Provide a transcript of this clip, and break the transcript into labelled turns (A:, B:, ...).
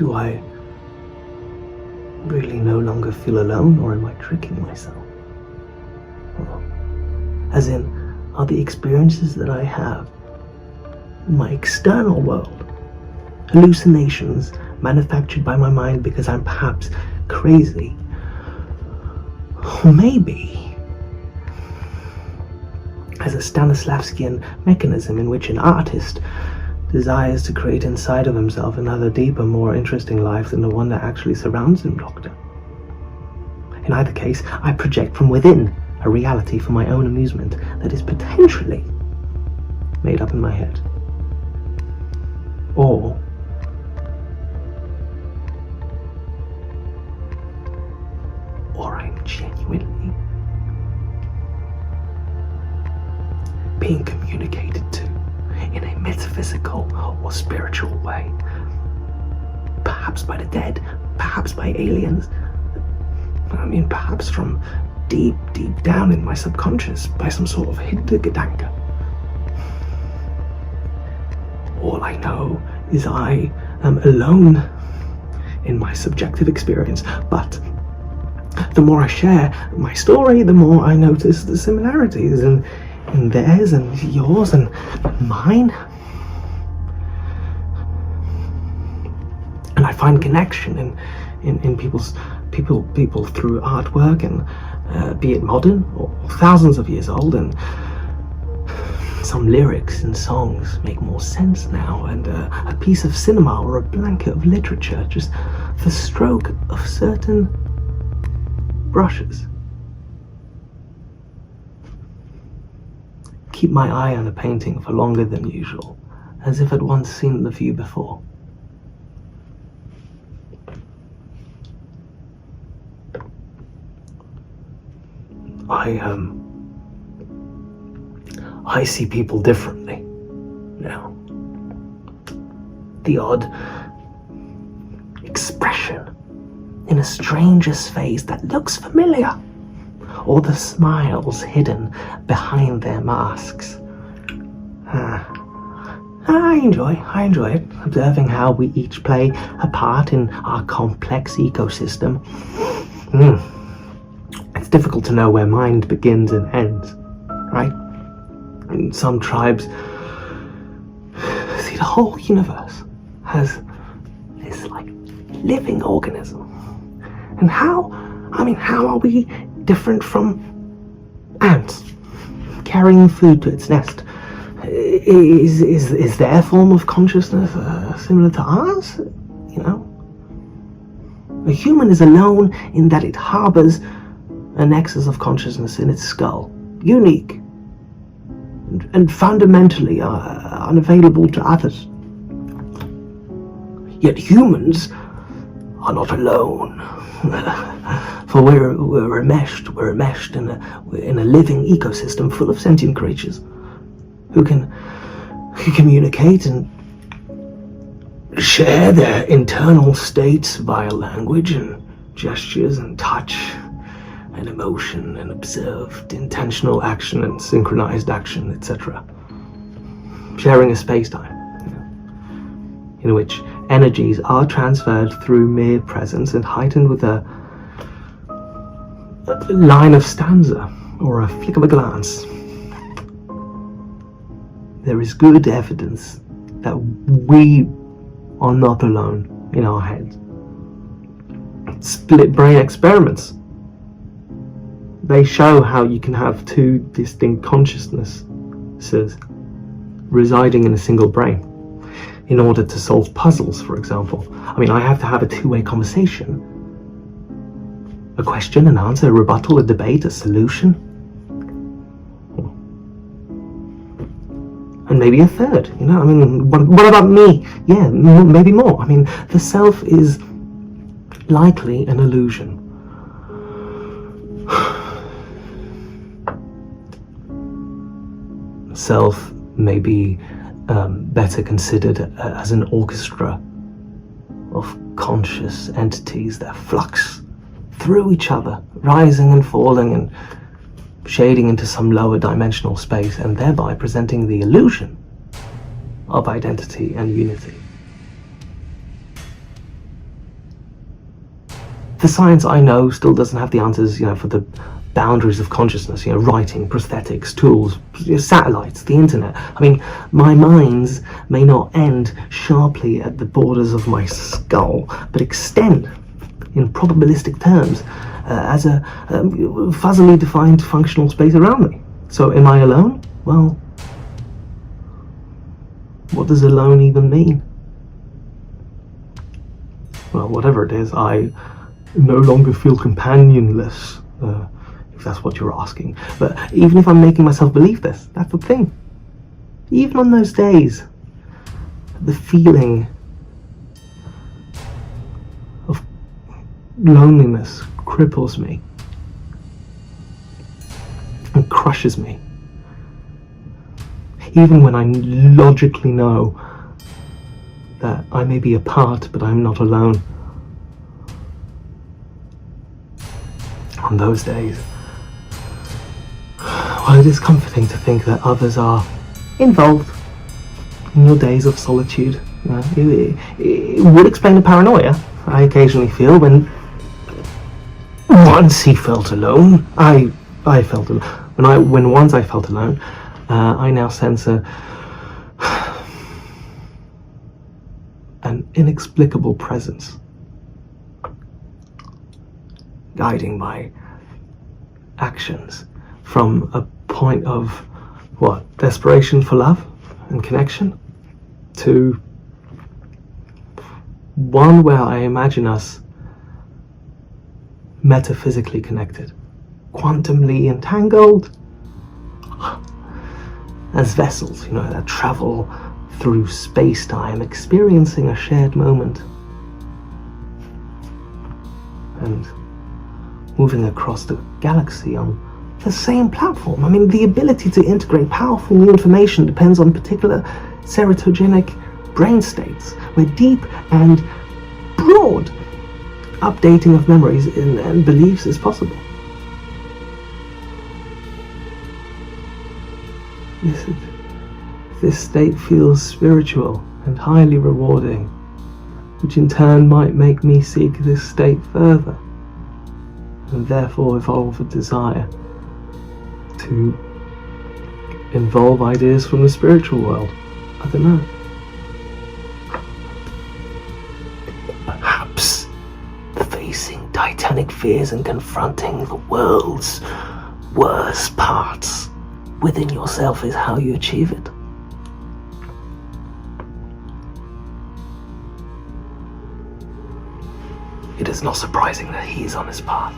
A: Do I really no longer feel alone, or am I tricking myself? As in, are the experiences that I have in my external world hallucinations manufactured by my mind because I'm perhaps crazy? Or maybe, as a Stanislavskian mechanism in which an artist desires to create inside of himself another deeper, more interesting life than the one that actually surrounds him, Doctor. In either case, I project from within a reality for my own amusement that is potentially made up in my head. Or I'm genuinely being communicated to in a metaphysical or spiritual way. Perhaps by the dead, perhaps by aliens. Perhaps from deep down in my subconscious, by some sort of Hintergedanke. All I know is I am alone in my subjective experience, but the more I share my story, the more I notice the similarities in theirs and yours and mine. And I find connection in people through artwork, and be it modern or thousands of years old, and some lyrics and songs make more sense now, and a piece of cinema or a blanket of literature, just the stroke of certain brushes. Keep my eye on a painting for longer than usual, as if I'd once seen the view before. I see people differently now. The odd expression in a stranger's face that looks familiar, or the smiles hidden behind their masks. I enjoy it, observing how we each play a part in our complex ecosystem. It's difficult to know where mind begins and ends, right? In some tribes, see, the whole universe has this, living organism. And how are we different from ants carrying food to its nest? Is their form of consciousness similar to ours? A human is alone in that it harbors a nexus of consciousness in its skull, unique and fundamentally unavailable to others. Yet humans are not alone, for we're enmeshed in a living ecosystem full of sentient creatures who can communicate and share their internal states via language and gestures and touch and emotion and observed intentional action and synchronized action, etc. Sharing a space-time in which energies are transferred through mere presence and heightened with a line of stanza or a flick of a glance. There is good evidence that we are not alone in our heads. Split brain experiments, they show how you can have two distinct consciousnesses residing in a single brain in order to solve puzzles, for example. I have to have a two-way conversation. A question, an answer, a rebuttal, a debate, a solution. And maybe a third, what about me? Yeah, maybe more. The self is likely an illusion. Self may be better considered as an orchestra of conscious entities that flux through each other, rising and falling and shading into some lower dimensional space, and thereby presenting the illusion of identity and unity. The science I know still doesn't have the answers, for the boundaries of consciousness, writing, prosthetics, tools, satellites, the internet. I mean, my minds may not end sharply at the borders of my skull, but extend in probabilistic terms as a fuzzily defined functional space around me. So am I alone? Well, what does alone even mean? Well, whatever it is, I no longer feel companionless, if that's what you're asking. But even if I'm making myself believe this, that's the thing. Even on those days, the feeling of loneliness cripples me and crushes me. Even when I logically know that I may be apart, but I'm not alone. On those days, well, it is comforting to think that others are involved in your days of solitude. It would explain the paranoia I occasionally feel when once he felt alone. I felt alone. When once I felt alone, I now sense an inexplicable presence guiding my actions from a point of desperation for love and connection to one where I imagine us metaphysically connected, quantumly entangled as vessels, that travel through space-time, experiencing a shared moment and moving across the galaxy on the same platform. I mean, the ability to integrate powerful new information depends on particular serotogenic brain states, where deep and broad updating of memories and beliefs is possible. This state feels spiritual and highly rewarding, which in turn might make me seek this state further, and therefore evolve a desire to involve ideas from the spiritual world. I don't know. Perhaps facing titanic fears and confronting the world's worst parts within yourself is how you achieve it. It is not surprising that he is on his path.